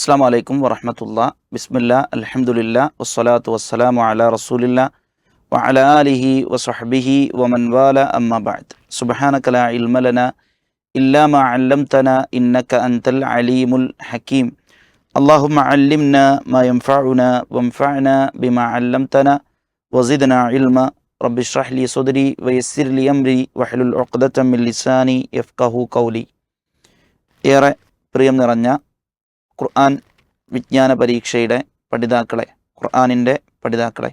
അസ്സലാമു അലൈക്കും വറഹ്മത്തുള്ളാഹി. ബിസ്മില്ലാഹ്, അൽഹംദുലില്ലാഹ്, വസ്സലാത്തു വസ്സലാമു അലാ റസൂലില്ലാഹ് വഅലാ ആലിഹി വസഹ്ബിഹി വമൻ വാല, അമ്മാ ബഅദ്. സുബ്ഹാനക ലാ ഇൽമ ലനാ ഇല്ലാ മാ അല്ലംതനാ ഇന്നക അൻതൽ അലീമുൽ ഹകീം. അല്ലാഹുമ്മ അല്ലിംനാ മാ യൻഫഉനാ വൻഫഅനാ ബിമാ അല്ലംതനാ വസിദ്നാ ഇൽമ. റബ്ബി ഇശ്റഹ് ലി സദ്രി വയസ്സിർ ലി അംരി വഹ്ലുൽ ഉഖ്ദതം മിൻ ലിസാനി യഫ്ഖഹു ഖൗലി. ഏറെ പ്രിയം നിറഞ്ഞ ഖുർആൻ വിജ്ഞാന പരീക്ഷയുടെ പഠിതാക്കളെ, ഖുർആനിൻ്റെ പഠിതാക്കളെ,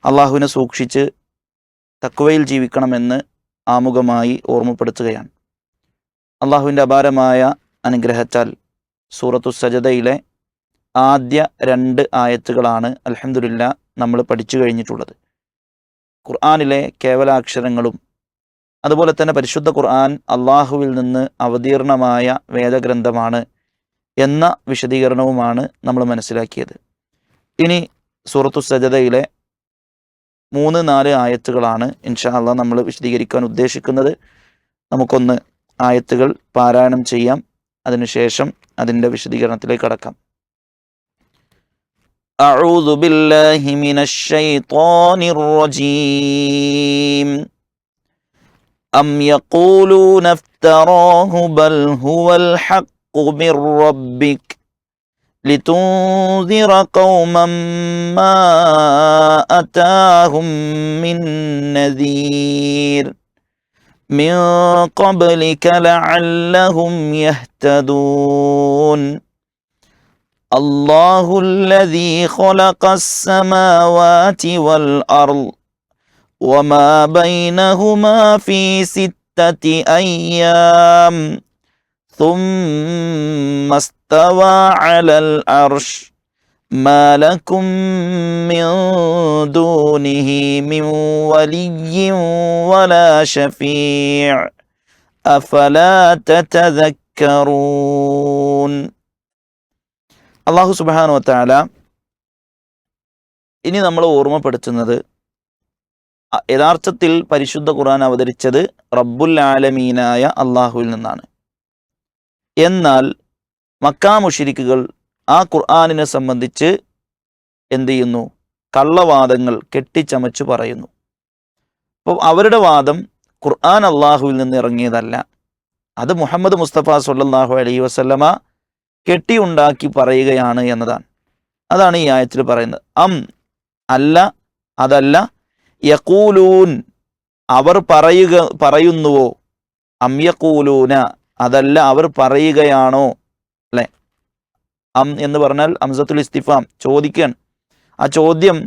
അള്ളാഹുവിനെ സൂക്ഷിച്ച് തഖ്വയിൽ ജീവിക്കണമെന്ന് ആമുഖമായി ഓർമ്മപ്പെടുത്തുകയാണ്. അള്ളാഹുവിൻ്റെ അപാരമായ അനുഗ്രഹത്താൽ സൂറത്തു സജദയിലെ ആദ്യ 2 ആയത്തുകളാണ് അൽഹംദുലില്ലാഹ് നമ്മൾ പഠിച്ചു കഴിഞ്ഞിട്ടുള്ളത്. ഖുർആനിലെ കേവലാക്ഷരങ്ങളും അതുപോലെ തന്നെ പരിശുദ്ധ ഖുർആൻ അള്ളാഹുവിൽ നിന്ന് അവതീർണമായ വേദഗ്രന്ഥമാണ് എന്ന വിശദീകരണവുമാണ് നമ്മൾ മനസ്സിലാക്കിയത്. ഇനി സൂറത്തു സജദയിലെ 3-4 ആയത്തുകളാണ് ഇൻഷാ അല്ലാഹ് നമ്മൾ വിശദീകരിക്കാൻ ഉദ്ദേശിക്കുന്നത്. നമുക്കൊന്ന് ആയത്തുകൾ പാരായണം ചെയ്യാം, അതിനുശേഷം അതിൻ്റെ വിശദീകരണത്തിലേക്ക് കടക്കാം. അഊദു ബില്ലാഹി മിനശ് ശൈത്വാനിർ റജീം. അം യഖൂലൂന ഇഫ്തറാഹു ബൽ ഹുവൽ ഹഖ് من ربك لتنذر قوما ما أتاهم من نذير من قبلك لعلهم يهتدون. الله الذي خلق السماوات والأرض وما بينهما في 6 أيام ثم استوى على العرش ما لكم من دونه من ولي ولا شفيع أفلا تتذكرون. അല്ലാഹു സുബ്ഹാനഹു വ തആല ഇനി നമ്മൾ ഓർമ്മപ്പെടുത്തുന്നത് യഥാർത്ഥത്തിൽ പരിശുദ്ധ ഖുർആൻ അവതരിച്ചത് റബ്ബുൽ ആലമീനായ അള്ളാഹുവിൽ നിന്നാണ്. എന്നാൽ മക്കാ മുശ്രിക്കുകൾ ആ ഖുർആനിനെ സംബന്ധിച്ച് എന്ത് ചെയ്യുന്നു? കള്ളവാദങ്ങൾ കെട്ടിച്ചമച്ചു പറയുന്നു. അപ്പോൾ അവരുടെ വാദം ഖുർആൻ അള്ളാഹുവിൽ നിന്ന് ഇറങ്ങിയതല്ല, അത് മുഹമ്മദ് മുസ്തഫ സ്വല്ലല്ലാഹു അലൈഹി വസല്ലമ കെട്ടിയുണ്ടാക്കി പറയുകയാണ് എന്നതാണ്. അതാണ് ഈ ആയത്തിൽ പറയുന്നത്. അല്ല, അതല്ല, യഖൂലൂൻ അവർ പറയുന്നുവോ, യഖൂലൂന അതല്ല അവർ പറയുകയാണോ, അല്ലേ? എന്ന് പറഞ്ഞാൽ ഹംസത്തുൽ ഇസ്തിഫാം, ചോദിക്കുകയാണ്. ആ ചോദ്യം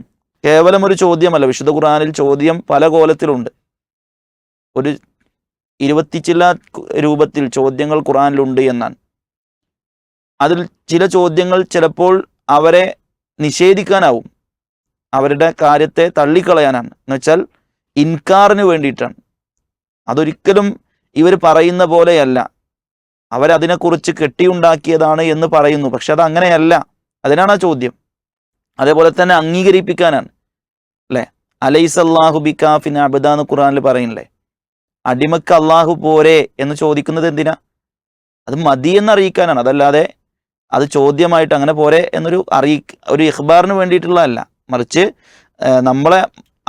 കേവലം ഒരു ചോദ്യമല്ല. വിശുദ്ധ ഖുർആനിൽ ചോദ്യം പല കോലത്തിലുണ്ട്. ഒരു 20 ചില രൂപത്തിൽ ചോദ്യങ്ങൾ ഖുർആനിലുണ്ട് എന്നാണ്. അതിൽ ചില ചോദ്യങ്ങൾ ചിലപ്പോൾ അവരെ നിഷേധിക്കാനാവും, അവരുടെ കാര്യത്തെ തള്ളിക്കളയാനാണ്, എന്നുവെച്ചാൽ ഇൻകാറിന് വേണ്ടിയിട്ടാണ്. അതൊരിക്കലും ഇവർ പറയുന്ന പോലെയല്ല, അവരതിനെക്കുറിച്ച് കെട്ടിയുണ്ടാക്കിയതാണ് എന്ന് പറയുന്നു. പക്ഷെ അത് അങ്ങനെയല്ല, അതിനാണ് ആ ചോദ്യം. അതേപോലെ തന്നെ അംഗീകരിപ്പിക്കാനാണ്, അല്ലേ? അലൈസല്ലാഹു ബികാഫിൻ അബ്ദ എന്ന് ഖുർആനിൽ പറയുന്നില്ലേ? അടിമക്ക് അള്ളാഹു പോരെ എന്ന് ചോദിക്കുന്നത് എന്തിനാ? അത് മതി എന്ന് അറിയിക്കാനാണ്. അതല്ലാതെ അത് ചോദ്യമായിട്ട് അങ്ങനെ പോരെ എന്നൊരു ഒരു ഇഖ്ബാറിന് വേണ്ടിയിട്ടുള്ളതല്ല, മറിച്ച് നമ്മളെ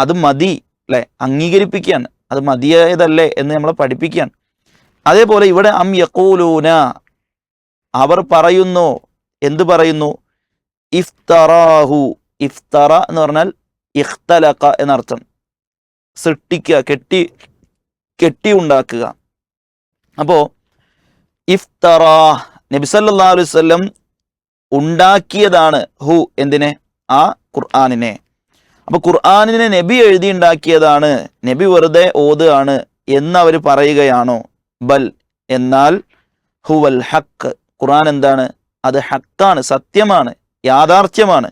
അത് മതി, അല്ലേ, അംഗീകരിപ്പിക്കുകയാണ്. അത് മതിയായതല്ലേ എന്ന് നമ്മളെ പഠിപ്പിക്കുകയാണ്. അതേപോലെ ഇവിടെ യഖൂലൂന അവർ പറയുന്നു. എന്ത് പറയുന്നു? ഇഫ്തറാഹു. ഇഫ്തറ എന്ന് പറഞ്ഞാൽ ഇഖ്തലഖ എന്നർത്ഥം. സൃഷ്ടിക്കുക, കെട്ടി ഉണ്ടാക്കുക. അപ്പോൾ ഇഫ്തറാ, നബി സല്ലല്ലാഹു അലൈഹി വസല്ലം ഉണ്ടാക്കിയതാണ് എന്തിനെ? ആ ഖുർആനിനെ. അപ്പോൾ ഖുർആനിനെ നബി എഴുതി ഉണ്ടാക്കിയതാണ്, നബി വെറുതെ ഓതുകയാണ് എന്നവർ പറയുകയാണോ? ബൽ, എന്നാൽ ഹുവൽ ഹക്ക്, ഖുർആൻ എന്താണ്? അത് ഹക്കാണ്, സത്യമാണ്, യാഥാർത്ഥ്യമാണ്.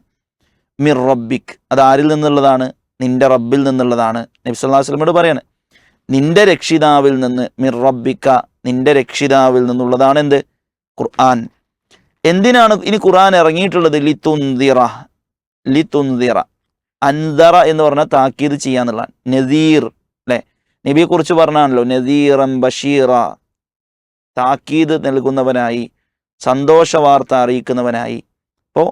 മിർ റബ്ബിക്, അത് ആരിൽ നിന്നുള്ളതാണ്? നിന്റെ റബ്ബിൽ നിന്നുള്ളതാണ്. നബി സല്ലല്ലാഹു അലൈഹി വസല്ലമയോട് പറയാണ്, നിന്റെ രക്ഷിതാവിൽ നിന്ന്, മിർ റബ്ബിക, നിന്റെ രക്ഷിതാവിൽ നിന്നുള്ളതാണ് എന്ത്? ഖുർആൻ. എന്തിനാണ് ഇനി ഖുർആൻ ഇറങ്ങിയിട്ടുള്ളത്? ലിതുൻദിറ. അൻദറ എന്ന് പറഞ്ഞാൽ താക്കീത് ചെയ്യാന്നുള്ളതാണ്. നദീർ, അല്ലേ? നബിയെ കുറിച്ച് പറഞ്ഞാണല്ലോ, നദീറൻ ബഷീറ, താക്കീത് നൽകുന്നവനായി, സന്തോഷ വാർത്ത അറിയിക്കുന്നവനായി. അപ്പോൾ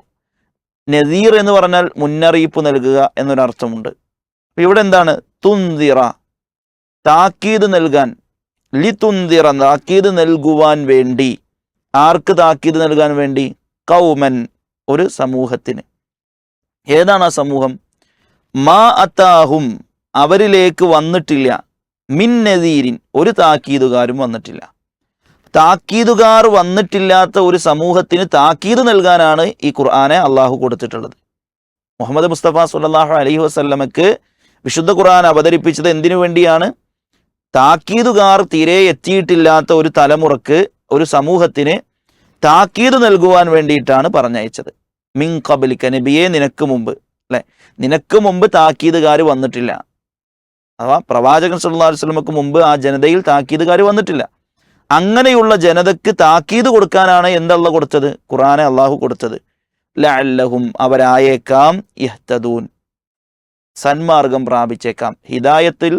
നദീർ എന്ന് പറഞ്ഞാൽ മുന്നറിയിപ്പ് നൽകുക എന്നൊരർത്ഥമുണ്ട്. അപ്പോൾ ഇവിടെ എന്താണ്? തുന്തിറ, താക്കീത് നൽകാൻ. തുന്തിറ, താക്കീത് നൽകുവാൻ വേണ്ടി. ആർക്ക് താക്കീത് നൽകാൻ വേണ്ടി? കൗമൻ, ഒരു സമൂഹത്തിന്. ഏതാണ് ആ സമൂഹം? മാ അതാഹും, അവരിലേക്ക് വന്നിട്ടില്ല, മിൻ നദീരിൻ, ഒരു താക്കീതുകാരും വന്നിട്ടില്ല. താക്കീതുകാർ വന്നിട്ടില്ലാത്ത ഒരു സമൂഹത്തിന് താക്കീത് നൽകാനാണ് ഈ ഖുർആനെ അള്ളാഹു കൊടുത്തിട്ടുള്ളത്. മുഹമ്മദ് മുസ്തഫ സല്ലല്ലാഹു അലൈഹി വസല്ലമക്ക് വിശുദ്ധ ഖുർആൻ അവതരിപ്പിച്ചത് എന്തിനു വേണ്ടിയാണ്? താക്കീതുകാർ തീരെ എത്തിയിട്ടില്ലാത്ത ഒരു തലമുറക്ക്, ഒരു സമൂഹത്തിന് താക്കീത് നൽകുവാൻ വേണ്ടിയിട്ടാണ് പറഞ്ഞയച്ചത്. മിൻ ഖബ്ലിക, നബിയെ നിനക്ക് മുമ്പ്, അല്ലെ, നിനക്ക് മുമ്പ് താക്കീതുകാർ വന്നിട്ടില്ല. അഥവാ പ്രവാചകൻ സല്ലല്ലാഹു അലൈഹി വസല്ലമക്ക് മുമ്പ് ആ ജനതയിൽ താക്കീതുകാർ വന്നിട്ടില്ല. അങ്ങനെയുള്ള ജനതക്ക് താക്കീത് കൊടുക്കാനാണ് എന്തല്ല കൊടുത്തത്? ഖുർആനെ അള്ളാഹു കൊടുത്തത്. ലഅല്ലഹും, അവരായേക്കാം, യഹ്തദൂൻ, സന്മാർഗം പ്രാപിച്ചേക്കാം, ഹിദായത്തിൽ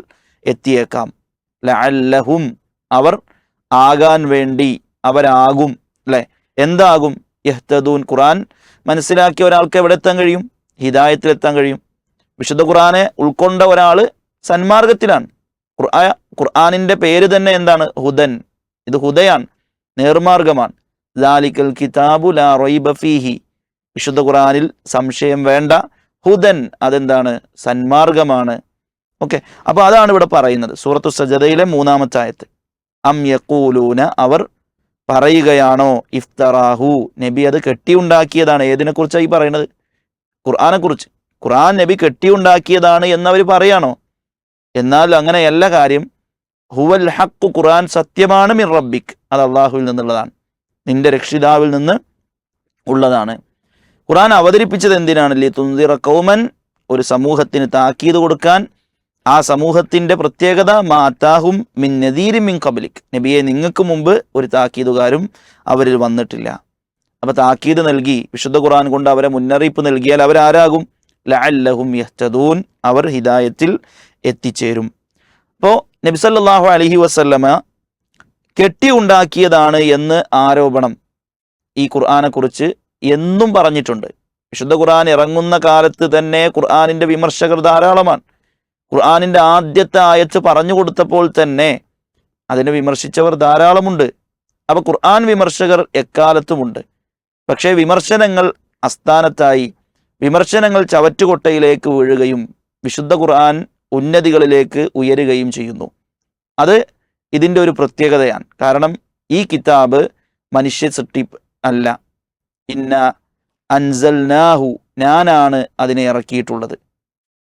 എത്തിയേക്കാം. ലഅല്ലഹും, അവർ ആകാൻ വേണ്ടി, അവരാകും, അല്ലെ, എന്താകും? യഹ്തദൂൻ. ഖുർആൻ മനസ്സിലാക്കിയ ഒരാൾക്ക് എവിടെ എത്താൻ കഴിയും? ഹിദായത്തിലെത്താൻ കഴിയും. വിശുദ്ധ ഖുർആനെ ഉൾക്കൊണ്ട ഒരാൾ സന്മാർഗത്തിലാണ്. ഖുർആനിന്റെ പേര് തന്നെ എന്താണ്? ഹുദൻ. ഇത് ഹുദയാണ്, നേർമാർഗമാണ്. ദാലിക്കൽ കിതാബു ലാ റൈബ ഫീഹി, വിശുദ്ധ ഖുർആനിൽ സംശയം വേണ്ട. ഹുദൻ, അതെന്താണ്? സന്മാർഗമാണ്. ഓക്കെ, അപ്പോൾ അതാണ് ഇവിടെ പറയുന്നത്. സൂറത്തു സജദയിലെ 3-ാമത്തെ ആയത്ത്. അം യഖൂലൂന, അവർ പറയുകയാണോ, ഇഫ്തറാഹു, നബി അത് കെട്ടിയുണ്ടാക്കിയതാണ്. ഏതിനെ കുറിച്ചാണ് ഈ പറയുന്നത്? ഖുർആനെ കുറിച്ച്. ഖുർആൻ നബി കെട്ടിയുണ്ടാക്കിയതാണ് എന്നവർ പറയാണോ? എന്നാൽ അങ്ങനെയല്ല കാര്യം. ഹുവൽ ഹഖ്, ഖുർആൻ സത്യമാണ്. മിർ റബ്ബിക്, അത് അള്ളാഹുവിൽ നിന്നുള്ളതാണ്, നിന്റെ രക്ഷിതാവിൽ നിന്ന് ഉള്ളതാണ്. ഖുർആൻ അവതരിപ്പിച്ചത് എന്തിനാണ്? ലിതുൻദിറ ഖൗമൻ, ഒരു സമൂഹത്തിന് താക്കീത് കൊടുക്കാൻ. ആ സമൂഹത്തിന്റെ പ്രത്യേകത മാ അതാഹും മിൻ നദീരിൻ മിൻ ഖബ്ലിക്, നബിയെ നിങ്ങൾക്ക് മുമ്പ് ഒരു താക്കീതുകാരും അവരിൽ വന്നിട്ടില്ല. അപ്പൊ താക്കീത് നൽകി, വിശുദ്ധ ഖുർആൻ കൊണ്ട് അവരെ മുന്നറിയിപ്പ് നൽകിയാൽ അവരാരാകും? ലഅല്ലഹും യഹ്തദൂൻ, അവർ ഹിദായത്തിൽ എത്തിച്ചേരും. അപ്പോൾ നബി സല്ലല്ലാഹു അലൈഹി വസല്ലമ കെട്ടി ഉണ്ടാക്കിയതാണ് എന്ന് ആരോപണം ഈ ഖുർആനെ കുറിച്ച് എന്നും പറഞ്ഞിട്ടുണ്ട്. വിശുദ്ധ ഖുർആൻ ഇറങ്ങുന്ന കാലത്ത് തന്നെ ഖുർആനിന്റെ വിമർശകർ ധാരാളമാണ്. ഖുർആനിന്റെ ആദ്യത്തെ ആയത്ത് പറഞ്ഞു കൊടുത്തപ്പോൾ തന്നെ അതിനെ വിമർശിച്ചവർ ധാരാളമുണ്ട്. അപ്പൊ ഖുർആൻ വിമർശകർ എക്കാലത്തുമുണ്ട്. പക്ഷേ വിമർശനങ്ങൾ അസ്ഥാനത്തായി, വിമർശനങ്ങൾ ചവറ്റുകൊട്ടയിലേക്ക് വീഴുകയും വിശുദ്ധ ഖുർആൻ ഉന്നതികളിലേക്ക് ഉയരുകയും ചെയ്യുന്നു. അത് ഇതിൻ്റെ ഒരു പ്രത്യേകതയാണ്. കാരണം ഈ കിതാബ് മനുഷ്യ സൃഷ്ടിപ്പ് അല്ല. ഇന്ന അൻസൽനാഹു, ഞാനാണ് അതിനെ ഇറക്കിയിട്ടുള്ളത്.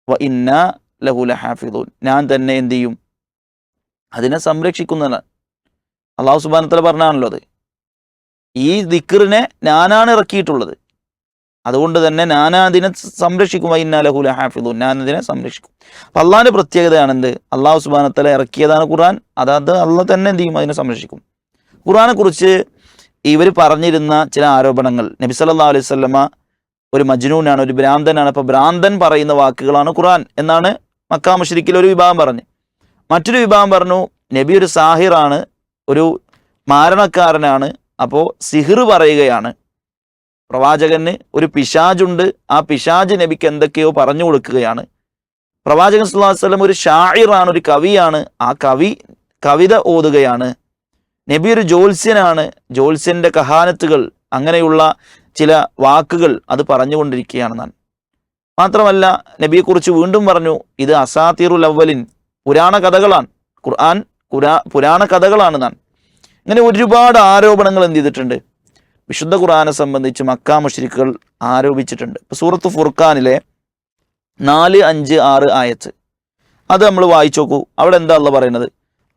വ ഇന്ന ലഹു ലഹാഫിദൂൻ, ഞാൻ തന്നെ എന്ത് ചെയ്യും? അതിനെ സംരക്ഷിക്കുന്നതാണ്. അല്ലാഹു സുബ്ഹാനഹു വ തആല പറഞ്ഞാണല്ലോ അത്. ഈ ദിക്റിനെ ഞാനാണ് ഇറക്കിയിട്ടുള്ളത്, അതുകൊണ്ട് തന്നെ ഞാനതിനെ സംരക്ഷിക്കും. വ ഇന്ന ലഹു ലഹാഫിദൂൻ, ഞാൻ അതിനെ സംരക്ഷിക്കും. അപ്പം അള്ളാഹിൻ്റെ പ്രത്യേകതയാണ് എന്ത്? അല്ലാഹു സുബ്ഹാനഹു വ തആല ഇറക്കിയതാണ് ഖുർആൻ, അത് അള്ളാഹ് തന്നെ എന്ത് ചെയ്യും? അതിനെ സംരക്ഷിക്കും. ഖുർആനെ കുറിച്ച് ഇവർ പറഞ്ഞിരുന്ന ചില ആരോപണങ്ങൾ, നബി സല്ലല്ലാഹു അലൈഹി വസല്ലമ ഒരു മജ്നൂനാണ്, ഒരു ഭ്രാന്തനാണ്. അപ്പോൾ ഭ്രാന്തൻ പറയുന്ന വാക്കുകളാണ് ഖുർആൻ എന്നാണ് മക്കാ മുശ്രിക്കിൽ ഒരു വിഭാഗം പറഞ്ഞു. മറ്റൊരു വിഭാഗം പറഞ്ഞു നബി ഒരു സാഹിറാണ്, ഒരു മാരണക്കാരനാണ്, അപ്പോൾ സിഹിർ പറയുകയാണ്. പ്രവാചകന് ഒരു പിശാജുണ്ട്, ആ പിശാജ് നബിക്ക് എന്തൊക്കെയോ പറഞ്ഞു കൊടുക്കുകയാണ്. പ്രവാചകൻ സല്ലല്ലാഹു അലൈഹി വസല്ലം ഒരു ഷാഇറാണ്, ഒരു കവിയാണ്, ആ കവിത ഓതുകയാണ്. നബി ഒരു ജ്യോത്സ്യനാണ്, ജ്യോത്സ്യന്റെ കഹാനത്തുകൾ, അങ്ങനെയുള്ള ചില വാക്കുകൾ അത് പറഞ്ഞുകൊണ്ടിരിക്കുകയാണെന്നാണ്. മാത്രമല്ല നബിയെക്കുറിച്ച് വീണ്ടും പറഞ്ഞു ഇത് അസാത്തിറുൽ അവ്വലിൻ, പുരാണ കഥകളാണ്, ഖുർആൻ പുരാണ കഥകളാണെന്നാണ്. ഇങ്ങനെ ഒരുപാട് ആരോപണങ്ങൾ എന്ത് ചെയ്തിട്ടുണ്ട്? വിശുദ്ധ ഖുർആനെ സംബന്ധിച്ച് മക്കാ മുശ്രിക്കുകൾ ആരോപിച്ചിട്ടുണ്ട്. ഇപ്പോൾ സൂറത്ത് ഫുർഖാനിലെ 4, 5, 6 ആയത്ത് അത് നമ്മൾ വായിച്ചു നോക്കൂ. അവിടെ എന്താ അല്ലാഹ് പറയുന്നത്?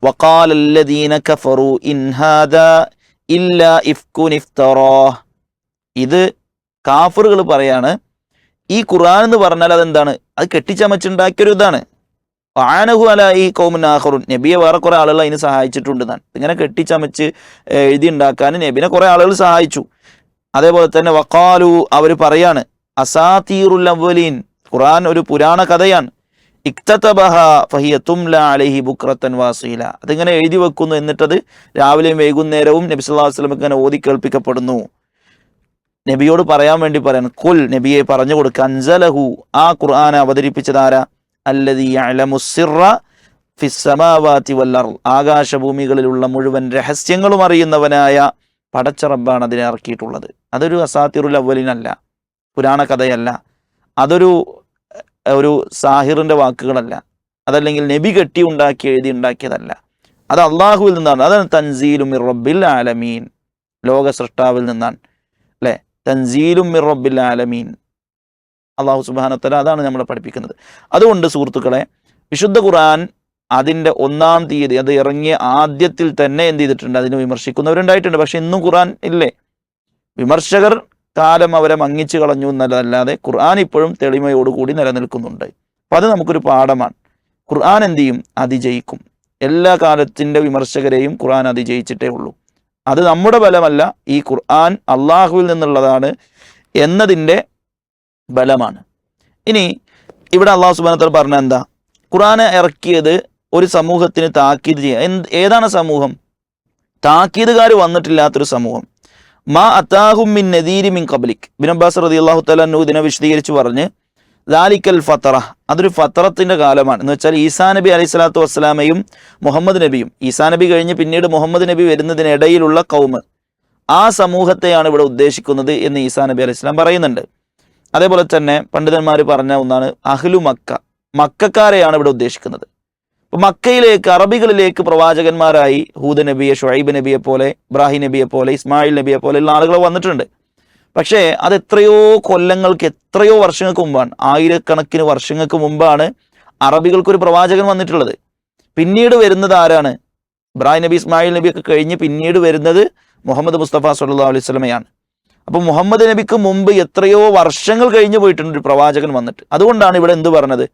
വഖാലല്ലദീന കഫറു ഇൻ ഹാദാ ഇല്ലാ ഇഫ്കുൻ ഇഫ്തറാഹ്. ഇത് കാഫറുകൾ പറയാണ്, ഈ ഖുർആൻ എന്ന് പറഞ്ഞാൽ അതെന്താണ്? അത് കെട്ടിച്ചമച്ചുണ്ടാക്കിയൊരു ഇതാണ്. ആനഹു അല ഈ കൗമുൻ ആഖറുൻ, നബിയെ വേറെ കുറെ ആളുകൾ അതിന് സഹായിച്ചിട്ടുണ്ട് എന്നാണ്. ഇങ്ങനെ കെട്ടിച്ചമച്ച് എഴുതി ഉണ്ടാക്കാൻ നബിനെ കുറെ ആളുകൾ സഹായിച്ചു. അതേപോലെ തന്നെ വഖാലു, അവർ പറയാണ് അസാതീറുൽ അവ്വലീൻ, ഖുർആൻ ഒരു പുരാണ കഥയാണ്. ഇക്തതബഹ ഫഹിയ തുംല അലൈഹി ബുക്രത്തൻ വാസീല. അതിങ്ങനെ എഴുതി വെക്കുന്നു, എന്നിട്ടത് രാവിലെയും വൈകുന്നേരവും നബി സല്ലല്ലാഹു അലൈഹി വസല്ലം ഇങ്ങനെ ഓതി കേൾപ്പിക്കപ്പെടുന്നു. നബിയോട് പറയാൻ വേണ്ടി പറയാണ്, കുൽ നബിയെ പറഞ്ഞു കൊടുക്കുക, അൻസലഹു ആ ഖുർആൻ അവതരിപ്പിച്ചതാരാ, അല്ലദീ യഅലമു സിർറ ഫിസ്സമാവാതി വൽ അർള് ആകാശഭൂമികളിലുള്ള മുഴുവൻ രഹസ്യങ്ങളും അറിയുന്നവനായ പടച്ച റബ്ബാണ് അതിനെ ഇറക്കിയിട്ടുള്ളത്. അതൊരു അസാത്തിറുൽ അവ്വലിനല്ല, പുരാണ കഥയല്ല, അതൊരു ഒരു സാഹിറിന്റെ വാക്കുകളല്ല, അതല്ലെങ്കിൽ നബി കെട്ടി ഉണ്ടാക്കി എഴുതി ഉണ്ടാക്കിയതല്ല. അത് അള്ളാഹുവിൽ നിന്നാണ്. അതാണ് തൻസീലു മിർ റബ്ബിൽ ആലമീൻ, ലോക സൃഷ്ടാവിൽ നിന്നാണ്. അല്ലേ, തൻസീലു മിർ റബ്ബിൽ ആലമീൻ, അള്ളാഹു സുബ്ഹാനഹു വ തആല അതാണ് നമ്മളെ പഠിപ്പിക്കുന്നത്. അതുകൊണ്ട് സുഹൃത്തുക്കളെ, വിശുദ്ധ ഖുർആൻ അതിൻ്റെ 1-ാം തീയതി അത് ഇറങ്ങിയ ആദ്യത്തിൽ തന്നെ എന്ത് ചെയ്തിട്ടുണ്ട്, അതിനെ വിമർശിക്കുന്നവരുണ്ടായിട്ടുണ്ട്. പക്ഷെ ഇന്നും ഖുർആൻ ഇല്ലേ? വിമർശകർ കാലം അവരെ മങ്ങിച്ചു കളഞ്ഞു എന്നല്ലാതെ ഖുർആൻ ഇപ്പോഴും തെളിമയോടുകൂടി നിലനിൽക്കുന്നുണ്ട്. അപ്പം അത് നമുക്കൊരു പാഠമാണ്. ഖുർആൻ എന്ത് ചെയ്യും? അതിജയിക്കും. എല്ലാ കാലത്തിൻ്റെ വിമർശകരെയും ഖുർആൻ അതിജയിച്ചിട്ടേ ഉള്ളൂ. അത് നമ്മുടെ ബലമല്ല, ഈ ഖുർആൻ അള്ളാഹുവിൽ നിന്നുള്ളതാണ് എന്നതിൻ്റെ ബലമാണ്. ഇനി ഇവിടെ അള്ളാഹു സുബ്ഹാനഹു വ തആല പറഞ്ഞ എന്താ? ഖുർആനെ ഇറക്കിയത് ഒരു സമൂഹത്തിന് താക്കീത് ചെയ്യാൻ. ഏതാണ് സമൂഹം? താക്കീതുകാർ വന്നിട്ടില്ലാത്തൊരു സമൂഹം. മാ അതാഹും മിൻ നദീരി മിൻ ഖബ്ലിക്. ഇബ്നു അബ്ബാസ് റളിയല്ലാഹു തആല അൻഹു ഇതിനെ വിശദീകരിച്ച് പറഞ്ഞ്, ദാലിക്കൽ ഫത്ര, അതൊരു ഫത്രത്തിന്റെ കാലമാണ്. എന്ന് വെച്ചാൽ ഈസാ നബി അലൈഹി സ്വലാത്തു വസ്സലാമയും മുഹമ്മദ് നബിയും, ഈസാ നബി കഴിഞ്ഞ് പിന്നീട് മുഹമ്മദ് നബി വരുന്നതിനിടയിലുള്ള കൗമ്, ആ സമൂഹത്തെയാണ് ഇവിടെ ഉദ്ദേശിക്കുന്നത് എന്ന് ഈസാ നബി അലൈഹി സ്വലാം പറയുന്നുണ്ട്. അതേപോലെ തന്നെ പണ്ഡിതന്മാർ പറഞ്ഞ ഒന്നാണ് അഹ്ലു മക്ക, മക്കക്കാരെയാണ് ഇവിടെ ഉദ്ദേശിക്കുന്നത്. അപ്പോൾ മക്കയിലേക്ക്, അറബികളിലേക്ക് പ്രവാചകന്മാരായി ഹൂദ് നബിയെ, ഷുഐബ് നബിയെ പോലെ, ഇബ്രാഹിം നബിയെ പോലെ, ഇസ്മായിൽ നബിയെ പോലെയുള്ള ആളുകൾ വന്നിട്ടുണ്ട്. പക്ഷേ അത് എത്രയോ കൊല്ലങ്ങൾക്ക്, എത്രയോ വർഷങ്ങൾക്ക് മുമ്പാണ്, ആയിരക്കണക്കിന് വർഷങ്ങൾക്ക് മുമ്പാണ് അറബികൾക്കൊരു പ്രവാചകൻ വന്നിട്ടുള്ളത്. പിന്നീട് വരുന്നത് ആരാണ്? ഇബ്രാഹിം നബി, ഇസ്മായിൽ നബിയൊക്കെ കഴിഞ്ഞ് പിന്നീട് വരുന്നത് മുഹമ്മദ് മുസ്തഫ സല്ലല്ലാഹു അലൈഹി വസല്ലമയാണ്. അപ്പോൾ മുഹമ്മദ് നബിക്ക് മുമ്പ് എത്രയോ വർഷങ്ങൾ കഴിഞ്ഞു പോയിട്ടുണ്ട് ഒരു പ്രവാചകൻ വന്നിട്ട്. അതുകൊണ്ടാണ് ഇവിടെ എന്ത് പറഞ്ഞത്?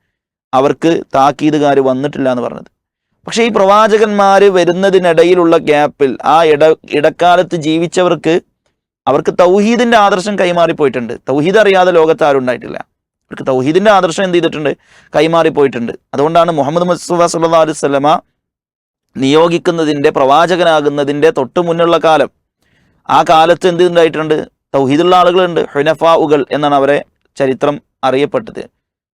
അവർക്ക് താക്കീതുകാർ വന്നിട്ടില്ല എന്ന് പറഞ്ഞത്. പക്ഷേ ഈ പ്രവാചകന്മാർ വരുന്നതിനിടയിലുള്ള ഗ്യാപ്പിൽ, ആ ഇടക്കാലത്ത് ജീവിച്ചവർക്ക്, അവർക്ക് തൗഹീദിന്റെ ആദർശം കൈമാറിപ്പോയിട്ടുണ്ട്. തൗഹീദ് അറിയാതെ ലോകത്ത് ആരും ഉണ്ടായിട്ടില്ല. അവർക്ക് തൗഹീദിന്റെ ആദർശം എന്ത് ചെയ്തിട്ടുണ്ട്? കൈമാറിപ്പോയിട്ടുണ്ട്. അതുകൊണ്ടാണ് മുഹമ്മദ് മുസ്തഫ സല്ലല്ലാഹു അലൈഹി വസല്ലമ നിയോഗിക്കുന്നതിൻ്റെ, പ്രവാചകനാകുന്നതിൻ്റെ തൊട്ട് മുന്നുള്ള കാലം, ആ കാലത്ത് എന്ത് ഉണ്ടായിട്ടുണ്ട്? തൗഹീദുള്ള ആളുകളുണ്ട്. ഹുനഫാഉകൾ എന്നാണ് അവരെ ചരിത്രം അറിയപ്പെട്ടത്.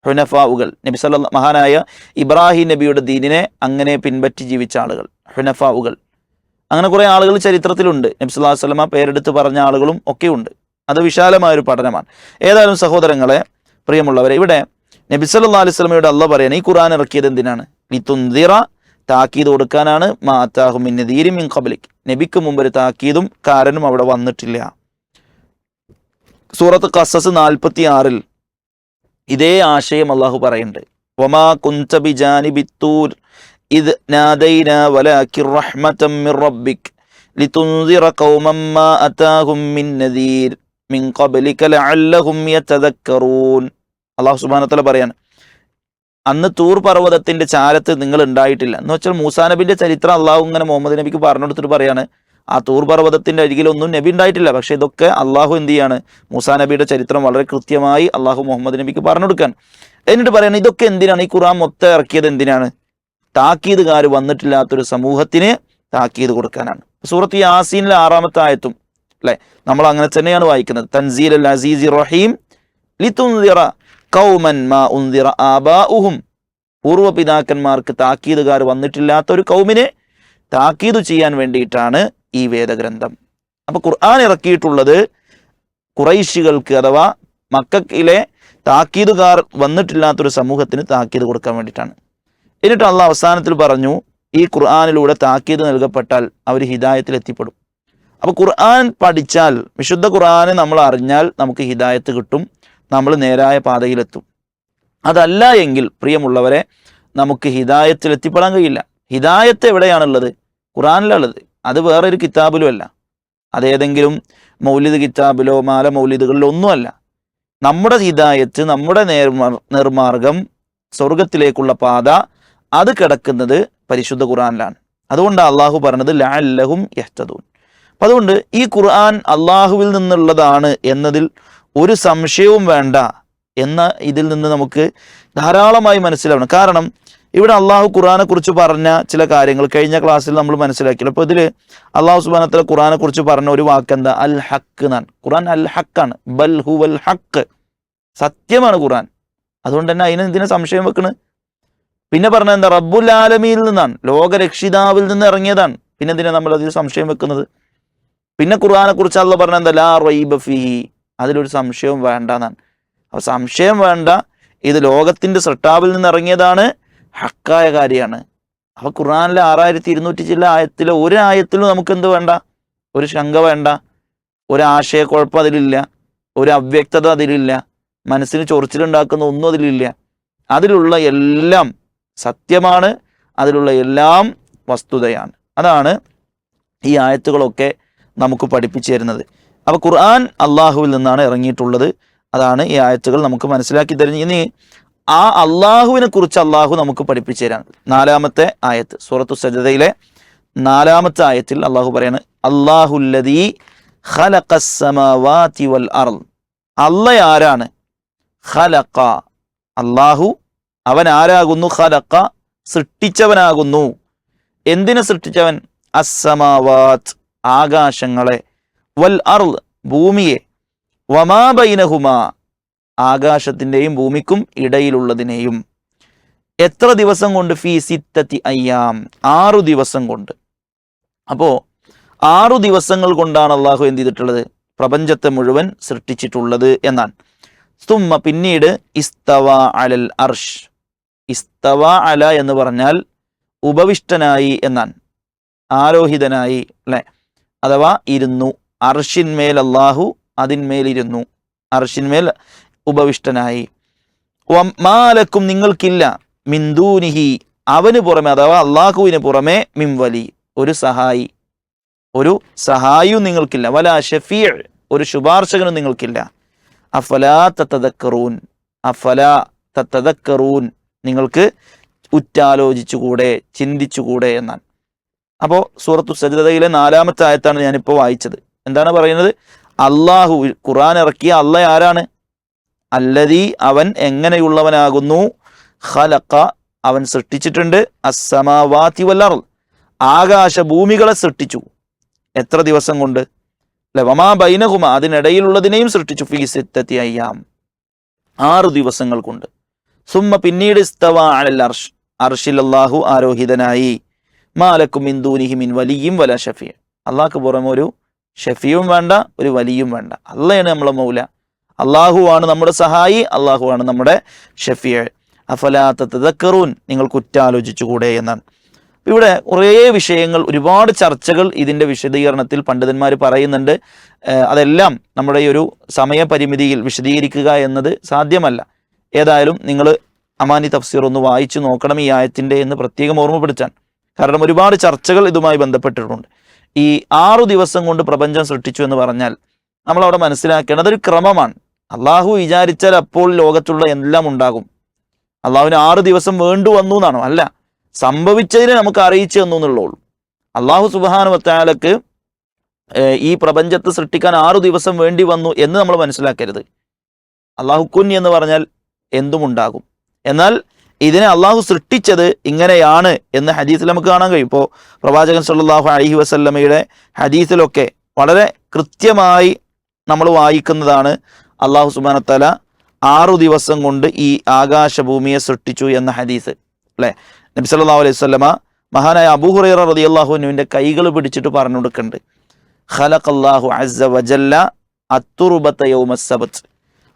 ഹുനഫാഉകൾ, നബി സല്ലല്ലാഹു, മഹാനായ ഇബ്രാഹിം നബിയുടെ ദീനിനെ അങ്ങനെ പിൻപറ്റി ജീവിച്ച ആളുകൾ ഹുനഫാഉകൾ. അങ്ങനെ കുറേ ആളുകൾ ചരിത്രത്തിലുണ്ട്. നബി സല്ലല്ലാഹു അലൈഹി വസല്ലമ പേരെടുത്ത് പറഞ്ഞ ആളുകളും ഒക്കെ ഉണ്ട്. അത് വിശാലമായൊരു പഠനമാണ്. ഏതായാലും സഹോദരങ്ങളെ, പ്രിയമുള്ളവരെ, ഇവിടെ നബി സല്ലല്ലാഹു അലൈഹി വസല്ലമയോട് അല്ലാഹു പറയാണ്, ഈ ഖുർആൻ ഇറക്കിയത് എന്തിനാണ്? ലിതുൻദിറ, താക്കീത് കൊടുക്കാനാണ്. മാ അതാഹും മിൻ നദീരി മിൻ ഖബ്ലിക്, നബിക്ക് മുമ്പ് ഒരു താക്കീതും കാരനും അവിടെ വന്നിട്ടില്ല. സൂറത്ത് ഖസസ് 46 ഇതേ ആശയം അള്ളാഹു പറയുന്നുണ്ട്. വമാ കുൻത ബിജാനിബിത്തൂർ ഇദ് നാദൈനാ വലാകിർ റഹ്മതൻ മിർ റബ്ബിക് ലിതുൻസിറ ഖൗമൻ മാ അതാഹും മിൻ നദീർ മിൻ ഖബ്ലിക ലഅല്ലഹും യതദക്കറൂൻ. അള്ളാഹു സുബ്ഹാനഹു വ തആല പറയാണ്, അന്ന് തൂർ പർവ്വതത്തിന്റെ ചാരത്ത് നിങ്ങൾ ഉണ്ടായിട്ടില്ല. എന്ന് വെച്ചാൽ മൂസാ നബിന്റെ ചരിത്രം അള്ളാഹു ഇങ്ങനെ മുഹമ്മദ് നബിക്ക് പറഞ്ഞു കൊടുത്തിട്ട് പറയാണ്, ആ തൂർ പർവ്വതത്തിന്റെ അരികിലൊന്നും നബി ഉണ്ടായിട്ടില്ല. പക്ഷെ ഇതൊക്കെ അള്ളാഹു എന്ത് ചെയ്യാണ്? മൂസാ നബിയുടെ ചരിത്രം വളരെ കൃത്യമായി അള്ളാഹു മുഹമ്മദ് നബിക്ക് പറഞ്ഞു കൊടുക്കാൻ. എന്നിട്ട് പറയാണ്, ഇതൊക്കെ എന്തിനാണ്? ഈ ഖുർആൻ മൊത്തം ഇറക്കിയത് എന്തിനാണ്? താക്കീതുകാർ വന്നിട്ടില്ലാത്തൊരു സമൂഹത്തിന് താക്കീത് കൊടുക്കാനാണ്. സൂറത്ത് യാസീനിലെ 6-ാമത്തെ ആയത്തും അല്ലെ, നമ്മൾ അങ്ങനെ തന്നെയാണ് വായിക്കുന്നത്. തൻസീൽ അൽ അസീസി റഹീം ലിതുൻദിറ ഖൗമൻ മാ ഉൻദിറ ആബാഉഹും, പൂർവ്വപിതാക്കന്മാർക്ക് താക്കീതുകാർ വന്നിട്ടില്ലാത്ത ഒരു കൗമിനെ താക്കീത് ചെയ്യാൻ വേണ്ടിയിട്ടാണ് ഈ വേദഗ്രന്ഥം. അപ്പൊ ഖുർആൻ ഇറക്കിയിട്ടുള്ളത് ഖുറൈശികൾക്ക്, അഥവാ മക്കയിലെ താക്കീതുകാർ വന്നിട്ടില്ലാത്തൊരു സമൂഹത്തിന് താക്കീത് കൊടുക്കാൻ വേണ്ടിയിട്ടാണ്. എന്നിട്ട് അള്ളാഹ് അവസാനത്തിൽ പറഞ്ഞു, ഈ ഖുർആനിലൂടെ താക്കീത് നൽകപ്പെട്ടാൽ അവർ ഹിദായത്തിൽ എത്തിപ്പെടും. അപ്പോൾ ഖുർആൻ പഠിച്ചാൽ, വിശുദ്ധ ഖുർആനെ നമ്മൾ അറിഞ്ഞാൽ നമുക്ക് ഹിദായത്ത് കിട്ടും, നമ്മൾ നേരായ പാതയിലെത്തും. അതല്ല എങ്കിൽ പ്രിയമുള്ളവരെ, നമുക്ക് ഹിദായത്തിൽ എത്തിപ്പെടാൻ കഴിയില്ല. ഹിദായത്ത് എവിടെയാണുള്ളത്? ഖുർആനിലുള്ളത്. അത് വേറൊരു കിതാബിലും അല്ല, അതേതെങ്കിലും മൗലിദ് കിതാബിലോ മാല മൗലിദുകളിലോ ഒന്നുമല്ല. നമ്മുടെ ഹിദായത്ത്, നമ്മുടെ നിർമാർഗം, സ്വർഗത്തിലേക്കുള്ള പാത, അത് കിടക്കുന്നത് പരിശുദ്ധ ഖുർആനിലാണ്. അതുകൊണ്ടാണ് അള്ളാഹു പറഞ്ഞത് ലഅല്ലഹും യഹ്തദൂൻ. അപ്പം അതുകൊണ്ട് ഈ ഖുർആൻ അള്ളാഹുവിൽ നിന്നുള്ളതാണ് എന്നതിൽ ഒരു സംശയവും വേണ്ട എന്ന ഇതിൽ നിന്ന് നമുക്ക് ധാരാളമായി മനസ്സിലാവണം. കാരണം ഇവിടെ അള്ളാഹു ഖുർആനെ കുറിച്ച് പറഞ്ഞ ചില കാര്യങ്ങൾ കഴിഞ്ഞ ക്ലാസ്സിൽ നമ്മൾ മനസ്സിലാക്കിയല്ലോ. അപ്പോൾ ഇതിൽ അള്ളാഹു സുബ്ഹാനഹു വ തആല ഖുർആനെ കുറിച്ച് പറഞ്ഞ ഒരു വാക്കെന്താ? അൽ ഹക്ക് എന്നാണ്. ഖുർആൻ അൽ ഹക്കാണ്. ബൽ ഹുവൽ ഹക്ക്, സത്യമാണ് ഖുർആൻ. അതുകൊണ്ട് തന്നെ അതിന് എന്തിനാ സംശയം വെക്കണ്? പിന്നെ പറഞ്ഞത് എന്താ? റബ്ബുൽ ആലമീനിൽ നിന്നാണ്, ലോകരക്ഷിതാവിൽ നിന്ന് ഇറങ്ങിയതാണ്. പിന്നെ എന്തിനാ നമ്മൾ അതിൽ സംശയം വെക്കുന്നത്? പിന്നെ ഖുർആനെ കുറിച്ച് അള്ളാഹ് പറഞ്ഞ എന്താ? ലാ റൈബ ഫീഹി, അതിലൊരു സംശയവും വേണ്ട എന്നാണ്. അപ്പോൾ സംശയം വേണ്ട, ഇത് ലോകത്തിന്റെ സൃഷ്ടാവിൽ നിന്ന് ഇറങ്ങിയതാണ്, ഹക്കായ കാര്യമാണ്. അപ്പോൾ ഖുർആനിലെ 6200 ചില ആയത്തിലെ ഒരു ആയത്തിലും നമുക്ക് എന്ത് വേണ്ട? ഒരു ശങ്ക വേണ്ട, ഒരു ആശയക്കുഴപ്പം അതിലില്ല, ഒരു അവ്യക്തത അതിലില്ല, മനസ്സിന് ചൊറിച്ചിലുണ്ടാക്കുന്ന ഒന്നും അതിലില്ല. അതിലുള്ള എല്ലാം സത്യമാണ്, അതിലുള്ള എല്ലാം വസ്തുതയാണ്. അതാണ് ഈ ആയത്തുകളൊക്കെ നമുക്ക് പഠിപ്പിച്ചു തരുന്നത്. അപ്പോൾ ഖുർആൻ അള്ളാഹുവിൽ നിന്നാണ് ഇറങ്ങിയിട്ടുള്ളത്. അതാണ് ഈ ആയത്തുകൾ നമുക്ക് മനസ്സിലാക്കി തരുന്നത്. ഇനി ആ അള്ളാഹുവിനെ കുറിച്ച് അള്ളാഹു നമുക്ക് പഠിപ്പിച്ചു തരാൻ 4-ാമത്തെ ആയത്ത്, സൂറത്തു സജ്ദയിലെ 4-ാമത്തെ ആയത്തിൽ അള്ളാഹു പറയാണ്, അല്ലാഹുല്ലദീ ഖലഖസ് സമാവാതി വൽ അർള്. അല്ലാഹ് ആരാണ്? ഖലഖ, അള്ളാഹു അവൻ ആരാകുന്നു? ഖലഖ, സൃഷ്ടിച്ചവനാകുന്നു. എന്തിനെ സൃഷ്ടിച്ചവൻ? അസ്സമാവാത്ത്, ആകാശങ്ങളെ, വൽ അർള്, ഭൂമിയെ, വമാ ബൈനഹുമാ, ആകാശത്തിൻ്റെയും ഭൂമിക്കും ഇടയിലുള്ളതിനെയും. എത്ര ദിവസം കൊണ്ട്? ഫീ സിത്തത്തി അയ്യാം, 6 ദിവസം കൊണ്ട്. അപ്പോൾ 6 ദിവസങ്ങൾ കൊണ്ടാണ് അള്ളാഹു എന്ത് ചെയ്തിട്ടുള്ളത്? പ്രപഞ്ചത്തെ മുഴുവൻ സൃഷ്ടിച്ചിട്ടുള്ളത് എന്നാണ്. സുമ്മ, പിന്നീട് ഇസ്തവ അലൽ അർഷ്. ഇസ്തവ അല എന്ന് പറഞ്ഞാൽ ഉപവിഷ്ടനായി എന്നാണ്, ആരോഹിതനായി അല്ലെ, അഥവാ ഇരുന്നു. അർഷിന്മേൽ അള്ളാഹു അതിന്മേലിരുന്നു, അർഷിന്മേൽ ഉപവിഷ്ടനായി. മാലക്കും, നിങ്ങൾക്കില്ല, മിന്ദൂനിഹി, അവന് പുറമെ അഥവാ അള്ളാഹുവിന് പുറമെ, മിംവലി, ഒരു സഹായി, ഒരു സഹായിയും നിങ്ങൾക്കില്ല. വലാ ഷഫീഅ്, ഒരു ശുപാർശകനും നിങ്ങൾക്കില്ല. അഫലാ തതദക്കറൂൻ, അഫലാ തതദക്കറൂൻ, നിങ്ങൾക്ക് ഉറ്റാലോചിച്ചുകൂടെ, ചിന്തിച്ചുകൂടെ എന്നാണ്. അപ്പോൾ സൂറത്തു സജ്ദയിലെ 4-ാമത്തെ ആയത്താണ് ഞാനിപ്പോൾ വായിച്ചത്. എന്താണ് പറയുന്നത്? അള്ളാഹു, ഖുർആൻ ഇറക്കിയ അള്ളാഹ് ആരാണ്? അല്ലദീ, അവൻ എങ്ങനെയുള്ളവനാകുന്നു? ഖലഖ, അവൻ സൃഷ്ടിച്ചിട്ടുണ്ട്. അസ്സമാവാതി വൽ അർള്, ആകാശ ഭൂമികളെ സൃഷ്ടിച്ചു. എത്ര ദിവസം കൊണ്ട്? വമാ ബൈനഹുമാ, അതിനിടയിലുള്ളതിനെയും സൃഷ്ടിച്ചു. ഫീ സിത്തത്തി അയ്യാം, 6 ദിവസങ്ങൾ കൊണ്ട്. സുമ്മ, പിന്നീട് ഇസ്തവ അലൽ അർഷ്, അർഷിൽ അല്ലാഹു ആരോഹിതനായി. മാലക്കും മിൻ ദൂനിഹി മിൻ വലിയ്യിൻ വലാ ഷഫീഅ്, അള്ളാഹ്ക്ക് പുറമെ ഒരു ഷഫിയും വേണ്ട, ഒരു വലിയും വേണ്ട. അള്ളയാണ് നമ്മളെ മൗല, അള്ളാഹുവാണ് നമ്മുടെ സഹായി, അള്ളാഹുവാണ് നമ്മുടെ ഷഫീഅ്. അഫലാ തതദക്കറൂൻ, നിങ്ങൾ കുറ്റാലോചിച്ചുകൂടെ എന്നാണ്. ഇവിടെ കുറേ വിഷയങ്ങൾ, ഒരുപാട് ചർച്ചകൾ ഇതിൻ്റെ വിശദീകരണത്തിൽ പണ്ഡിതന്മാർ പറയുന്നുണ്ട്. അതെല്ലാം നമ്മുടെ ഈ ഒരു സമയപരിമിതിയിൽ വിശദീകരിക്കുക എന്നത് സാധ്യമല്ല. ഏതായാലും നിങ്ങൾ അമാനി തഫ്സീർ ഒന്ന് വായിച്ചു നോക്കണം ഈ ആയത്തിൻ്റെ എന്ന് പ്രത്യേകം ഓർമ്മപ്പെടുത്താൻ. കാരണം ഒരുപാട് ചർച്ചകൾ ഇതുമായി ബന്ധപ്പെട്ടിട്ടുണ്ട്. ഈ 6 ദിവസം കൊണ്ട് പ്രപഞ്ചം സൃഷ്ടിച്ചു എന്ന് പറഞ്ഞാൽ നമ്മളവിടെ മനസ്സിലാക്കേണ്ടത് ഒരു ക്രമമാണ്. അള്ളാഹു വിചാരിച്ചാൽ അപ്പോൾ ലോകത്തുള്ള എല്ലാം ഉണ്ടാകും. അള്ളാഹുവിന് 6 ദിവസം വേണ്ടു വന്നു എന്നാണോ? അല്ല, സംഭവിച്ചതിനെ നമുക്ക് അറിയിച്ചു തന്നു എന്നുള്ളൂ. അള്ളാഹു സുബ്ഹാനഹു വ തആലക്ക് ഈ പ്രപഞ്ചത്തെ സൃഷ്ടിക്കാൻ 6 ദിവസം വേണ്ടി വന്നു എന്ന് നമ്മൾ മനസ്സിലാക്കരുത്. അള്ളാഹു കുൻ എന്ന് പറഞ്ഞാൽ എന്തും ഉണ്ടാകും. എന്നാൽ ഇതിനെ അള്ളാഹു സൃഷ്ടിച്ചത് ഇങ്ങനെയാണ് എന്ന് ഹദീസിൽ നമുക്ക് കാണാൻ കഴിയും. ഇപ്പോൾ പ്രവാചകൻ സല്ലല്ലാഹു അലൈഹി വസല്ലമയുടെ ഹദീസിലൊക്കെ വളരെ കൃത്യമായി നമ്മൾ വായിക്കുന്നതാണ് അള്ളാഹു സുബ്ഹാനഹു വ തആല 6 ദിവസം കൊണ്ട് ഈ ആകാശഭൂമിയെ സൃഷ്ടിച്ചു എന്ന ഹദീസ് അല്ലേ. നബി സല്ലല്ലാഹു അലൈഹി വസല്ലമ മഹാനായ അബൂ ഹുറൈറ റളിയല്ലാഹു അൻഹുവിൻ്റെ കൈകൾ പിടിച്ചിട്ട് പറഞ്ഞു കൊടുക്കുന്നുണ്ട്, ഖലഖല്ലാഹു അസ്സ വജല്ല അത്തുറുബത യൗമസ് സബ്ത്.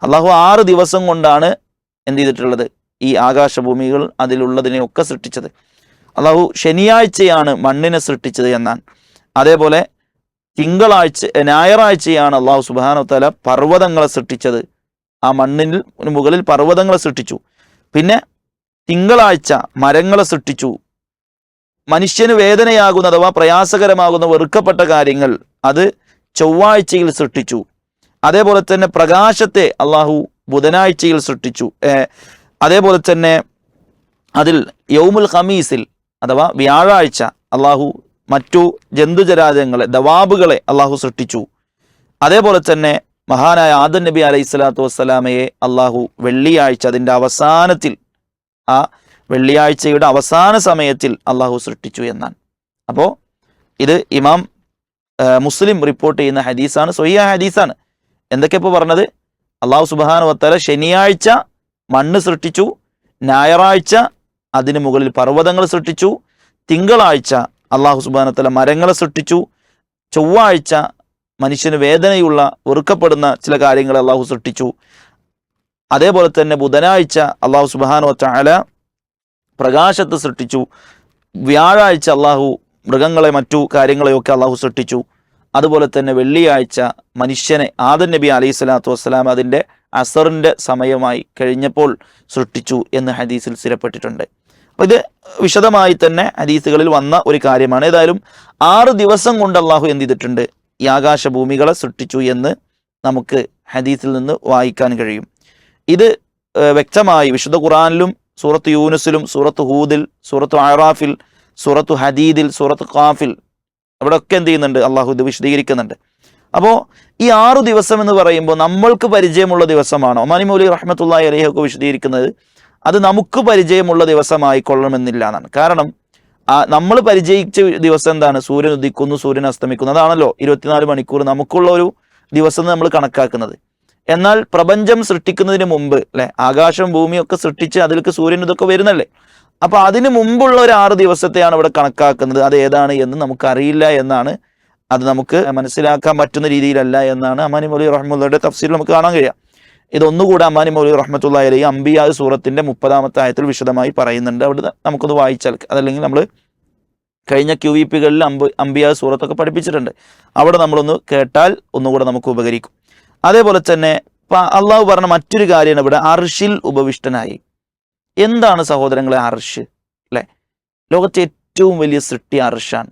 അള്ളാഹു 6 ദിവസം കൊണ്ടാണ് എന്ത് ചെയ്തിട്ടുള്ളത്? ഈ ആകാശഭൂമികൾ അതിലുള്ളതിനെയൊക്കെ സൃഷ്ടിച്ചത്. അള്ളാഹു ശനിയാഴ്ചയാണ് മണ്ണിനെ സൃഷ്ടിച്ചത് എന്നാണ്. അതേപോലെ ഞായറാഴ്ചയാണ് അള്ളാഹു സുബ്ഹാനഹു വ തആല പർവ്വതങ്ങളെ സൃഷ്ടിച്ചത്. ആ മണ്ണിന് മുകളിൽ പർവ്വതങ്ങളെ സൃഷ്ടിച്ചു. പിന്നെ തിങ്കളാഴ്ച മരങ്ങളെ സൃഷ്ടിച്ചു. മനുഷ്യന് വേദനയാകുന്ന അഥവാ പ്രയാസകരമാകുന്ന വെറുക്കപ്പെട്ട കാര്യങ്ങൾ അത് ചൊവ്വാഴ്ചയിൽ സൃഷ്ടിച്ചു. അതേപോലെ തന്നെ പ്രകാശത്തെ അള്ളാഹു ബുധനാഴ്ചയിൽ സൃഷ്ടിച്ചു. അതേപോലെ തന്നെ അതിൽ യൗമുൽ ഖമീസിൽ അഥവാ വ്യാഴാഴ്ച അള്ളാഹു മറ്റു ജന്തുജരാജങ്ങളെ, ദവാബുകളെ അള്ളാഹു സൃഷ്ടിച്ചു. അതേപോലെ തന്നെ മഹാനായ ആദം നബി അലൈഹി സ്വലാത്തു വസ്സലാമയെ അള്ളാഹു വെള്ളിയാഴ്ച അതിൻ്റെ അവസാനത്തിൽ ആ വെള്ളിയാഴ്ചയുടെ അവസാന സമയത്തിൽ അള്ളാഹു സൃഷ്ടിച്ചു എന്നാണ്. അപ്പോൾ ഇത് ഇമാം മുസ്ലിം റിപ്പോർട്ട് ചെയ്യുന്ന ഹദീസാണ്, സ്വഹീഹ ഹദീസാണ്. എന്തൊക്കെ ഇപ്പോൾ പറഞ്ഞത്? അള്ളാഹു സുബ്ഹാനഹു വ തആല ശനിയാഴ്ച മണ്ണ് സൃഷ്ടിച്ചു, ഞായറാഴ്ച അതിന് മുകളിൽ പർവ്വതങ്ങൾ സൃഷ്ടിച്ചു, തിങ്കളാഴ്ച അള്ളാഹു സുബ്ഹാനഹു വ തആല മരങ്ങളെ സൃഷ്ടിച്ചു, ചൊവ്വാഴ്ച മനുഷ്യന് വേദനയുള്ള വെറുക്കപ്പെടുന്ന ചില കാര്യങ്ങൾ അള്ളാഹു സൃഷ്ടിച്ചു, അതേപോലെ തന്നെ ബുധനാഴ്ച അള്ളാഹു സുബ്ഹാനഹു വ തആല പ്രകാശത്തെ സൃഷ്ടിച്ചു, വ്യാഴാഴ്ച അള്ളാഹു മൃഗങ്ങളെ മറ്റു കാര്യങ്ങളെയൊക്കെ അള്ളാഹു സൃഷ്ടിച്ചു, അതുപോലെ തന്നെ വെള്ളിയാഴ്ച മനുഷ്യനെ ആദം നബി അലൈഹി സ്വലാത്തു വസ്സലാം അതിൻ്റെ അസറിൻ്റെ സമയമായി കഴിഞ്ഞപ്പോൾ സൃഷ്ടിച്ചു എന്ന് ഹദീസിൽ സ്ഥിരപ്പെട്ടിട്ടുണ്ട്. അപ്പോൾ ഇത് വിശദമായി തന്നെ ഹദീസുകളിൽ വന്ന ഒരു കാര്യമാണ്. ഏതായാലും 6 ദിവസം കൊണ്ട് അള്ളാഹു എന്ത് ചെയ്തിട്ടുണ്ട്? ഈ ആകാശഭൂമികളെ സൃഷ്ടിച്ചു എന്ന് നമുക്ക് ഹദീസിൽ നിന്ന് വായിക്കാൻ കഴിയും. ഇത് വ്യക്തമായി വിശുദ്ധ ഖുർആനിലും സൂറത്ത് യൂനുസിലും സൂറത്ത് ഹൂദിൽ സൂറത്ത് അറാഫിൽ സൂറത്ത് ഹദീദിൽ സൂറത്ത് ഖാഫിൽ അവിടെയൊക്കെ എന്ത് ചെയ്യുന്നുണ്ട്? അള്ളാഹു ഇത് വിശദീകരിക്കുന്നുണ്ട്. അപ്പോൾ ഈ 6 ദിവസം എന്ന് പറയുമ്പോൾ നമ്മൾക്ക് പരിചയമുള്ള ദിവസമാണ്. ഒമാനി മൗലവി റഹ്മത്തുള്ളാഹി അലൈഹി ഒക്കെ വിശദീകരിക്കുന്നത് അത് നമുക്ക് പരിചയമുള്ള ദിവസമായി കൊള്ളണമെന്നില്ല എന്നാണ്. കാരണം നമ്മൾ പരിചയിച്ച ദിവസം എന്താണ്? സൂര്യൻ ഉദിക്കുന്നു, സൂര്യൻ അസ്തമിക്കുന്നു, അതാണല്ലോ 24 മണിക്കൂർ നമുക്കുള്ള ഒരു ദിവസം നമ്മൾ കണക്കാക്കുന്നത്. എന്നാൽ പ്രപഞ്ചം സൃഷ്ടിക്കുന്നതിന് മുമ്പ് അല്ലെ, ആകാശം ഭൂമിയൊക്കെ സൃഷ്ടിച്ച് അതിലേക്ക് സൂര്യൻ ഇതൊക്കെ വരുന്നല്ലേ. അപ്പൊ അതിന് മുമ്പുള്ള ഒരു 6 ദിവസത്തെയാണ് ഇവിടെ കണക്കാക്കുന്നത്. അത് ഏതാണ് എന്ന് നമുക്കറിയില്ല എന്നാണ്, അത് നമുക്ക് മനസ്സിലാക്കാൻ പറ്റുന്ന രീതിയിലല്ല എന്നാണ് അമാനി മൗലവി റഹ്മത്തുള്ളാഹിയുടെ തഫ്സീറിൽ നമുക്ക് കാണാൻ കഴിയാം. ഇതൊന്നുകൂടെ അമാനി മൗലവി റഹ്മത്തുള്ളാഹി അലൈഹി അംബിയാ സൂറത്തിന്റെ 30-ാമത്തെ ആയത്തിൽ വിശദമായി പറയുന്നുണ്ട്. അവിടെ നമുക്കൊന്ന് വായിച്ചാൽ, അതല്ലെങ്കിൽ നമ്മൾ കഴിഞ്ഞ QVPകളിൽ അംബിയാ സൂറത്തൊക്കെ പഠിപ്പിച്ചിട്ടുണ്ട്. അവിടെ നമ്മളൊന്ന് കേട്ടാൽ ഒന്നുകൂടെ നമുക്ക് ഉപകരിക്കും. അതേപോലെ തന്നെ അള്ളാഹു പറഞ്ഞ മറ്റൊരു കാര്യമാണ് ഇവിടെ അർഷിൽ ഉപവിഷ്ടനായി. എന്താണ് സഹോദരങ്ങളെ അർഷ്? അല്ലെ, ലോകത്തെ ഏറ്റവും വലിയ സൃഷ്ടി അർഷാണ്.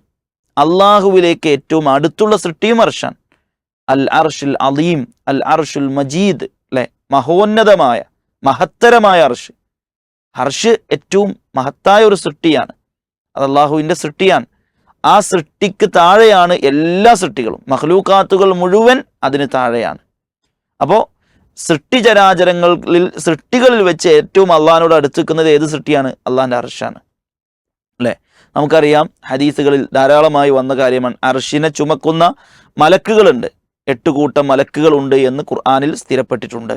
അള്ളാഹുവിലേക്ക് ഏറ്റവും അടുത്തുള്ള സൃഷ്ടിയും അർഷാണ്. അൽ അർഷിൽ അലീം, അൽ അർഷുൽ മജീദ്, അല്ലെ, മഹോന്നതമായ മഹത്തരമായ അർഷ്. അർഷ് ഏറ്റവും മഹത്തായ ഒരു സൃഷ്ടിയാണ്. അത് അള്ളാഹുവിൻ്റെ സൃഷ്ടിയാണ്. ആ സൃഷ്ടിക്ക് താഴെയാണ് എല്ലാ സൃഷ്ടികളും, മഖ്ലൂക്കാത്തുകൾ മുഴുവൻ അതിന് താഴെയാണ്. അപ്പോൾ സൃഷ്ടികളിൽ വെച്ച് ഏറ്റവും അള്ളാഹിനോട് അടുത്തിരിക്കുന്നത് ഏത് സൃഷ്ടിയാണ്? അള്ളാഹിൻ്റെ അർഷാണ്. അല്ലേ, നമുക്കറിയാം ഹദീസുകളിൽ ധാരാളമായി വന്ന കാര്യമാണ്. അർഷിനെ ചുമക്കുന്ന മലക്കുകളുണ്ട്, 8 കൂട്ടം മലക്കുകളുണ്ട് എന്ന് ഖുർആനിൽ സ്ഥിരപ്പെട്ടിട്ടുണ്ട്.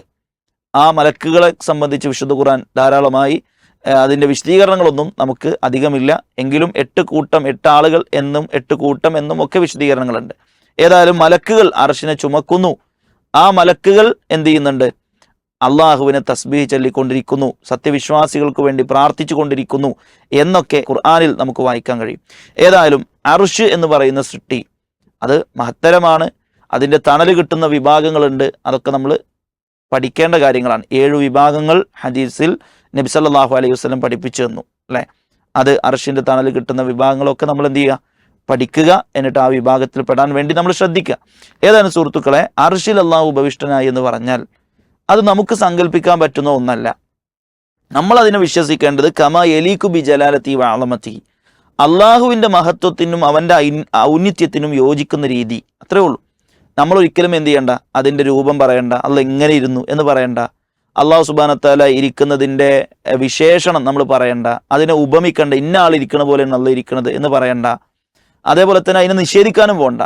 ആ മലക്കുകളെ സംബന്ധിച്ച് വിശുദ്ധ ഖുർആൻ ധാരാളമായി അതിൻ്റെ വിശദീകരണങ്ങളൊന്നും നമുക്ക് അധികമില്ല. എങ്കിലും 8 കൂട്ടം, 8 ആളുകൾ എന്നും 8 കൂട്ടം എന്നും ഒക്കെ വിശദീകരണങ്ങളുണ്ട്. ഏതായാലും മലക്കുകൾ അർഷിനെ ചുമക്കുന്നു. ആ മലക്കുകൾ എന്ത് ചെയ്യുന്നുണ്ട്? അള്ളാഹുവിനെ തസ്ബീഹ് ചൊല്ലിക്കൊണ്ടിരിക്കുന്നു, സത്യവിശ്വാസികൾക്ക് വേണ്ടി പ്രാർത്ഥിച്ചു കൊണ്ടിരിക്കുന്നു എന്നൊക്കെ ഖുർആനിൽ നമുക്ക് വായിക്കാൻ കഴിയും. ഏതായാലും അർഷ് എന്ന് പറയുന്ന സൃഷ്ടി അത് മഹത്തരമാണ്. അതിൻ്റെ തണൽ കിട്ടുന്ന വിഭാഗങ്ങളുണ്ട്. അതൊക്കെ നമ്മൾ പഠിക്കേണ്ട കാര്യങ്ങളാണ്. 7 വിഭാഗങ്ങൾ ഹദീസിൽ നബി സല്ലല്ലാഹു അലൈഹി വസല്ലം പഠിപ്പിച്ചു തന്നു. അല്ലേ, അത് അർഷിൻ്റെ തണൽ കിട്ടുന്ന വിഭാഗങ്ങളൊക്കെ നമ്മൾ എന്ത് ചെയ്യുക? പഠിക്കുക. എന്നിട്ട് ആ വിഭാഗത്തിൽ പെടാൻ വേണ്ടി നമ്മൾ ശ്രദ്ധിക്കുക. ഏതാണ് സുഹൃത്തുക്കളെ, അർഷിൽ അള്ളാഹു ഉപവിഷ്ടനായി എന്ന് പറഞ്ഞാൽ അത് നമുക്ക് സങ്കല്പിക്കാൻ പറ്റുന്ന ഒന്നല്ല. നമ്മൾ അതിനെ വിശ്വസിക്കേണ്ടത് കമാ യലീഖു ബി ജലാലത്തി വ അളമത്തി, അള്ളാഹുവിൻ്റെ മഹത്വത്തിനും അവൻ്റെ ഔന്നിത്യത്തിനും യോജിക്കുന്ന രീതി, അത്രേ ഉള്ളൂ. നമ്മൾ ഒരിക്കലും എന്ത് ചെയ്യണ്ട? അതിൻ്റെ രൂപം പറയണ്ട, അള്ളാഹ് എങ്ങനെ ഇരുന്നു എന്ന് പറയണ്ട, അള്ളാഹു സുബ്ഹാനഹു വ തആല ഇരിക്കുന്നതിൻ്റെ വിശേഷണം നമ്മൾ പറയണ്ട, അതിനെ ഉപമിക്കണ്ട, ഇന്ന ആൾ ഇരിക്കണ പോലെയാണ് അള്ളാഹ് ഇരിക്കുന്നത് എന്ന് പറയണ്ട. അതേപോലെ തന്നെ അതിനെ നിഷേധിക്കാനും പോകണ്ട.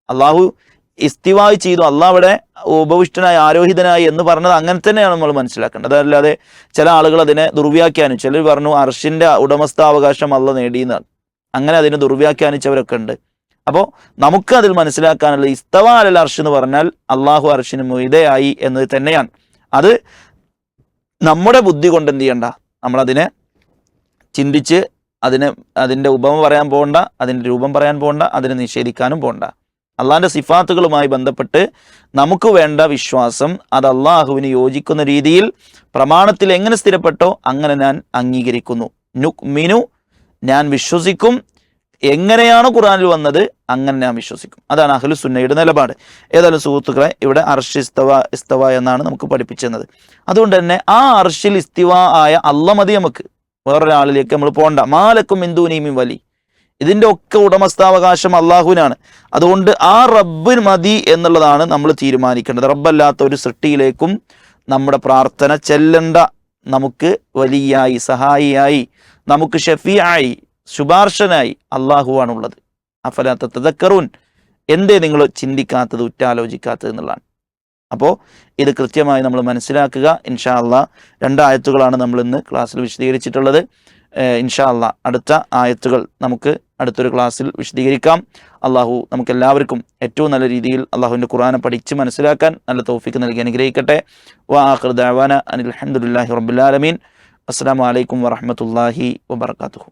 അള്ളാഹു ഇസ്തിവായ് ചെയ്തു, അള്ളാഹ് അവിടെ ഉപവിഷ്ടനായി ആരോഹിതനായി എന്ന് പറഞ്ഞത് അങ്ങനെ തന്നെയാണ് നമ്മൾ മനസ്സിലാക്കേണ്ടത്. അതല്ലാതെ ചില ആളുകൾ അതിനെ ദുർവ്യാഖ്യാനിച്ചു. ചിലർ പറഞ്ഞു അർഷിൻ്റെ ഉടമസ്ഥാവകാശം അള്ളാഹ് നേടിയെന്നാണ്. അങ്ങനെ അതിനെ ദുർവ്യാഖ്യാനിച്ചവരൊക്കെ ഉണ്ട്. അപ്പോൾ നമുക്ക് അതിൽ മനസ്സിലാക്കാനുള്ള ഇസ്തവ അലൽ അർഷ് എന്ന് പറഞ്ഞാൽ അള്ളാഹു അർഷിന് മുയ്തയായി എന്നത് തന്നെയാണ്. അത് നമ്മുടെ ബുദ്ധി കൊണ്ട് എന്ത് ചെയ്യണ്ട? നമ്മളതിനെ ചിന്തിച്ച് അതിൻ്റെ ഉപമ പറയാൻ പോകണ്ട, അതിൻ്റെ രൂപം പറയാൻ പോകണ്ട, അതിനെ നിഷേധിക്കാനും പോകണ്ട. അള്ളാഹിൻ്റെ സിഫാത്തുകളുമായി ബന്ധപ്പെട്ട് നമുക്ക് വേണ്ട വിശ്വാസം അത് അള്ളാഹുവിന് യോജിക്കുന്ന രീതിയിൽ പ്രമാണത്തിൽ എങ്ങനെ സ്ഥിരപ്പെട്ടോ അങ്ങനെ ഞാൻ അംഗീകരിക്കുന്നു. നുക്മിനു, ഞാൻ വിശ്വസിക്കും. എങ്ങനെയാണ് ഖുർആനിൽ വന്നത് അങ്ങനെ ഞാൻ വിശ്വസിക്കും. അതാണ് അഹ്ലു സുന്നയുടെ നിലപാട്. ഏതായാലും സുഹൃത്തുക്കളെ, ഇവിടെ അർഷ് ഇസ്തവ എന്നാണ് നമുക്ക് പഠിപ്പിച്ചത്. അതുകൊണ്ട് തന്നെ ആ അർഷിൽ ഇസ്തിവ ആയ അള്ളാഹ് മതി നമുക്ക്, വേറൊരാളിലേക്ക് നമ്മൾ പോകണ്ട. മാലക്കും മിൻ വലി, ഇതിൻ്റെ ഒക്കെ ഉടമസ്ഥാവകാശം അള്ളാഹുവിനാണ്. അതുകൊണ്ട് ആ റബ്ബിന് മതി എന്നുള്ളതാണ് നമ്മൾ തീരുമാനിക്കേണ്ടത്. റബ്ബല്ലാത്ത ഒരു സൃഷ്ടിയിലേക്കും നമ്മുടെ പ്രാർത്ഥന ചെല്ലണ്ട നമുക്ക് വലിയായി, സഹായിയായി, നമുക്ക് ഷഫീആയി, ശുപാർശനായി അള്ളാഹുവാണുള്ളത്. അഫലാ തതദക്കറൂൻ, എന്തേ നിങ്ങൾ ചിന്തിക്കാത്തത്, ഉറ്റാലോചിക്കാത്തത് എന്നുള്ളതാണ്. അപ്പോൾ ഇത് കൃത്യമായി നമ്മൾ മനസ്സിലാക്കുക. ഇൻഷാ അള്ളാ 2 ആയത്തുകളാണ് നമ്മൾ ഇന്ന് ക്ലാസ്സിൽ വിശദീകരിച്ചിട്ടുള്ളത്. ഇൻഷാ അള്ളാ അടുത്ത ആയത്തുകൾ നമുക്ക് അടുത്തൊരു ക്ലാസ്സിൽ വിശദീകരിക്കാം. അള്ളാഹു നമുക്കെല്ലാവർക്കും ഏറ്റവും നല്ല രീതിയിൽ അള്ളാഹുവിൻ്റെ ഖുർആനെ പഠിച്ച് മനസ്സിലാക്കാൻ നല്ല തൗഫീഖ് നൽകി അനുഗ്രഹിക്കട്ടെ. വആഖിറു ദഅവാന അനിൽ ഹംദുലില്ലാഹി റബ്ബിൽ ആലമീൻ. അസ്സലാമു അലൈക്കും വറഹ്മത്തുള്ളാഹി വബറകാതുഹു.